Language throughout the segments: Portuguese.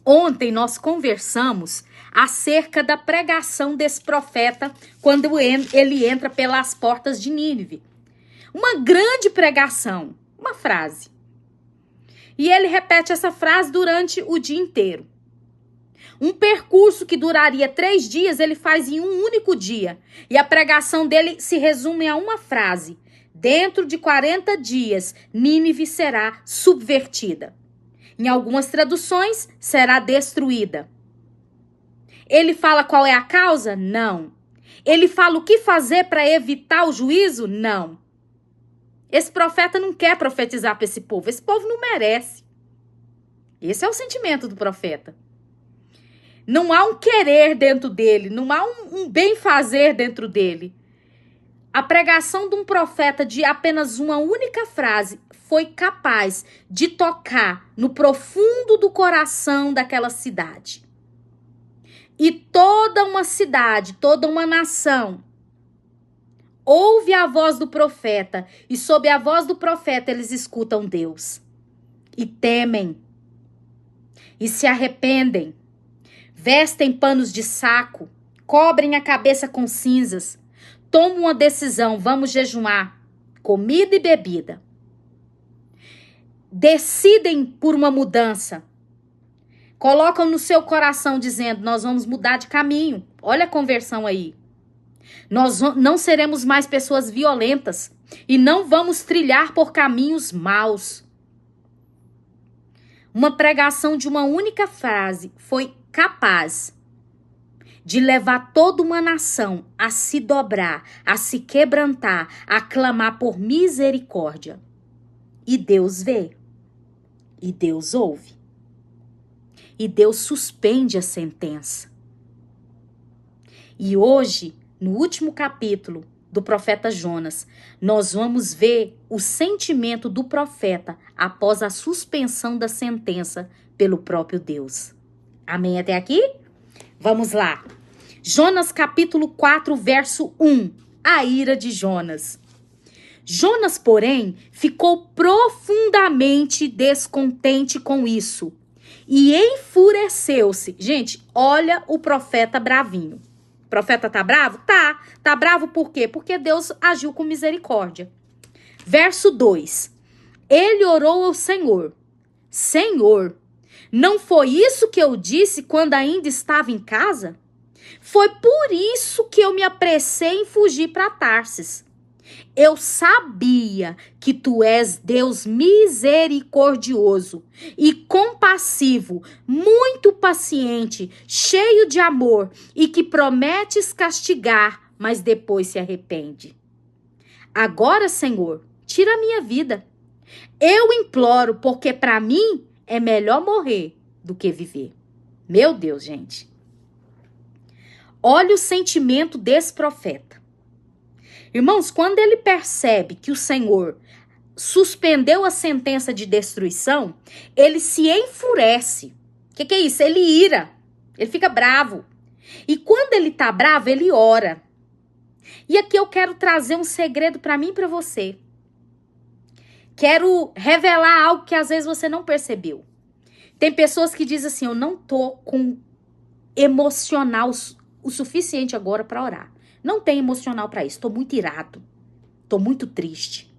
Ontem nós conversamos acerca da pregação desse profeta quando ele entra pelas portas de Nínive. Uma grande pregação, uma frase. E ele repete essa frase durante o dia inteiro. Um percurso que duraria 3 dias, ele faz em um único dia. E a pregação dele se resume a uma frase. Dentro de 40 dias, Nínive será subvertida. Em algumas traduções, será destruída. Ele fala qual é a causa? Não. Ele fala o que fazer para evitar o juízo? Não. Esse profeta não quer profetizar para esse povo. Esse povo não merece. Esse é o sentimento do profeta. Não há um querer dentro dele. Não há um bem-fazer dentro dele. A pregação de um profeta de apenas uma única frase foi capaz de tocar no profundo do coração daquela cidade. E toda uma cidade, toda uma nação ouve a voz do profeta, e sob a voz do profeta eles escutam Deus. E temem. E se arrependem. Vestem panos de saco. Cobrem a cabeça com cinzas. Tomam uma decisão, vamos jejuar. Comida e bebida. Decidem por uma mudança. Colocam no seu coração dizendo, nós vamos mudar de caminho. Olha a conversão aí. Nós não seremos mais pessoas violentas e não vamos trilhar por caminhos maus. Uma pregação de uma única frase foi capaz de levar toda uma nação a se dobrar, a se quebrantar, a clamar por misericórdia. E Deus vê. E Deus ouve. E Deus suspende a sentença. E hoje, no último capítulo do profeta Jonas, nós vamos ver o sentimento do profeta após a suspensão da sentença pelo próprio Deus. Amém até aqui? Vamos lá. Jonas capítulo 4, verso 1. A ira de Jonas. Jonas, porém, ficou profundamente descontente com isso e enfureceu-se. Gente, olha o profeta bravinho. O profeta tá bravo? Tá. Tá bravo por quê? Porque Deus agiu com misericórdia. Verso 2. Ele orou ao Senhor. Senhor, não foi isso que eu disse quando ainda estava em casa? Foi por isso que eu me apressei em fugir para Tarsis. Eu sabia que tu és Deus misericordioso e compassivo, muito paciente, cheio de amor e que prometes castigar, mas depois se arrepende. Agora, Senhor, tira a minha vida. Eu imploro, porque para mim é melhor morrer do que viver. Meu Deus, gente. Olha o sentimento desse profeta. Irmãos, quando ele percebe que o Senhor suspendeu a sentença de destruição, ele se enfurece. O que é isso? Ele ira. Ele fica bravo. E quando ele tá bravo, ele ora. E aqui eu quero trazer um segredo para mim e para você. Quero revelar algo que às vezes você não percebeu. Tem pessoas que dizem assim, eu não tô com emocional o suficiente agora para orar. Não tem emocional para isso. Tô muito irado. Tô muito triste.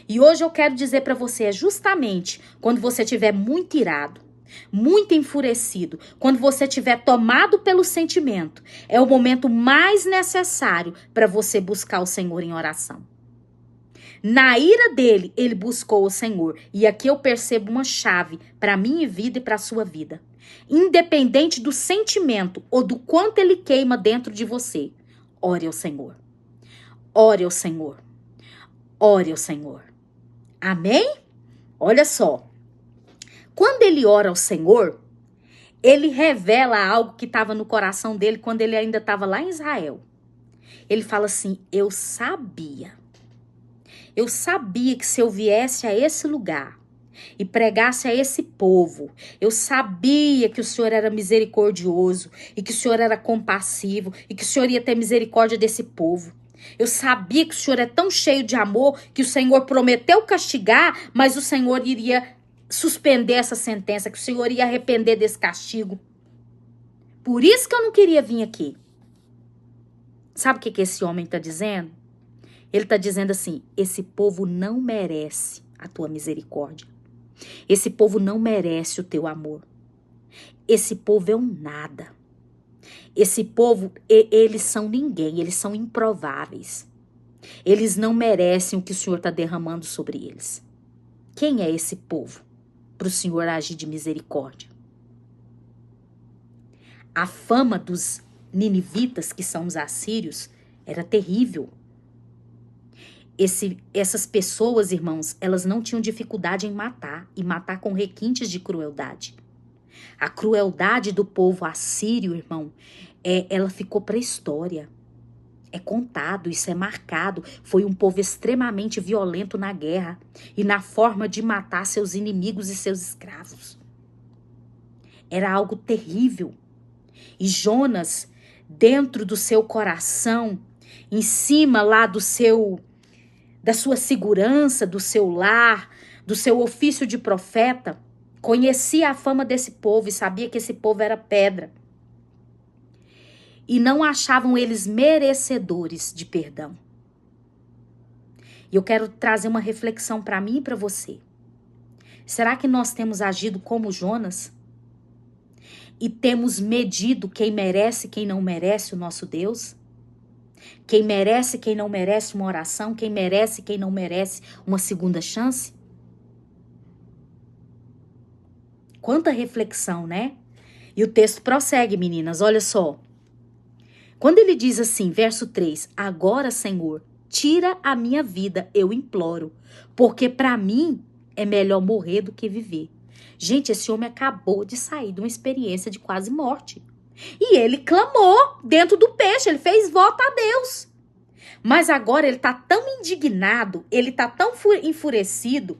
E hoje eu quero dizer para você, é justamente quando você estiver muito irado, muito enfurecido, quando você estiver tomado pelo sentimento, é o momento mais necessário para você buscar o Senhor em oração. Na ira dele, ele buscou o Senhor. E aqui eu percebo uma chave para a minha vida e para a sua vida. Independente do sentimento ou do quanto ele queima dentro de você, ore ao Senhor. Ore ao Senhor. Ore ao Senhor. Amém? Olha só. Quando ele ora ao Senhor, ele revela algo que estava no coração dele quando ele ainda estava lá em Israel. Ele fala assim, eu sabia que se eu viesse a esse lugar e pregasse a esse povo, eu sabia que o Senhor era misericordioso e que o Senhor era compassivo e que o Senhor ia ter misericórdia desse povo. Eu sabia que o Senhor é tão cheio de amor que o Senhor prometeu castigar, mas o Senhor iria suspender essa sentença, que o Senhor ia arrepender desse castigo. Por isso que eu não queria vir aqui. Sabe o que esse homem está dizendo? Ele está dizendo assim: esse povo não merece a tua misericórdia. Esse povo não merece o teu amor. Esse povo é um nada. Esse povo, eles são ninguém, eles são improváveis. Eles não merecem o que o Senhor está derramando sobre eles. Quem é esse povo para o Senhor agir de misericórdia? A fama dos ninivitas, que são os assírios, era terrível. Essas pessoas, irmãos, elas não tinham dificuldade em matar, e matar com requintes de crueldade. A crueldade do povo assírio, irmão, ela ficou para a história. É contado, isso é marcado. Foi um povo extremamente violento na guerra e na forma de matar seus inimigos e seus escravos. Era algo terrível. E Jonas, dentro do seu coração, em cima lá da sua segurança, do seu lar, do seu ofício de profeta, conhecia a fama desse povo e sabia que esse povo era pedra. E não achavam eles merecedores de perdão. E eu quero trazer uma reflexão para mim e para você. Será que nós temos agido como Jonas? E temos medido quem merece e quem não merece o nosso Deus? Quem merece e quem não merece uma oração? Quem merece e quem não merece uma segunda chance? Quanta reflexão, né? E o texto prossegue, meninas, olha só. Quando ele diz assim, verso 3, agora, Senhor, tira a minha vida, eu imploro, porque para mim é melhor morrer do que viver. Gente, esse homem acabou de sair de uma experiência de quase morte. E ele clamou dentro do peixe, ele fez voto a Deus. Mas agora ele tá tão indignado, ele tá tão enfurecido.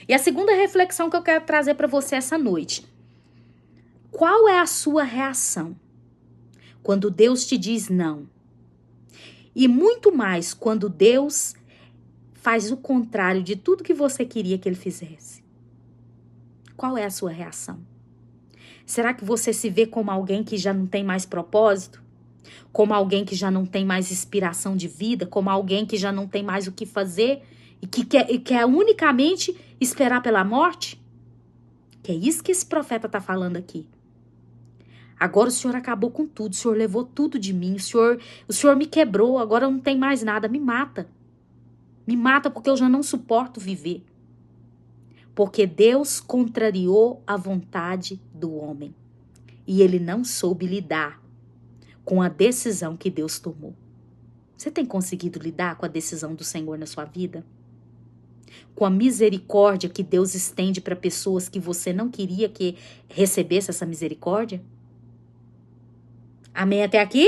E a segunda reflexão que eu quero trazer para você essa noite. Qual é a sua reação quando Deus te diz não? E muito mais quando Deus faz o contrário de tudo que você queria que ele fizesse. Qual é a sua reação? Será que você se vê como alguém que já não tem mais propósito? Como alguém que já não tem mais inspiração de vida? Como alguém que já não tem mais o que fazer? E que quer unicamente esperar pela morte? Que é isso que esse profeta está falando aqui. Agora o Senhor acabou com tudo, o Senhor levou tudo de mim, o Senhor me quebrou, agora não tem mais nada, me mata. Me mata porque eu já não suporto viver. Porque Deus contrariou a vontade do homem. E ele não soube lidar com a decisão que Deus tomou. Você tem conseguido lidar com a decisão do Senhor na sua vida? Com a misericórdia que Deus estende para pessoas que você não queria que recebesse essa misericórdia? Amém até aqui?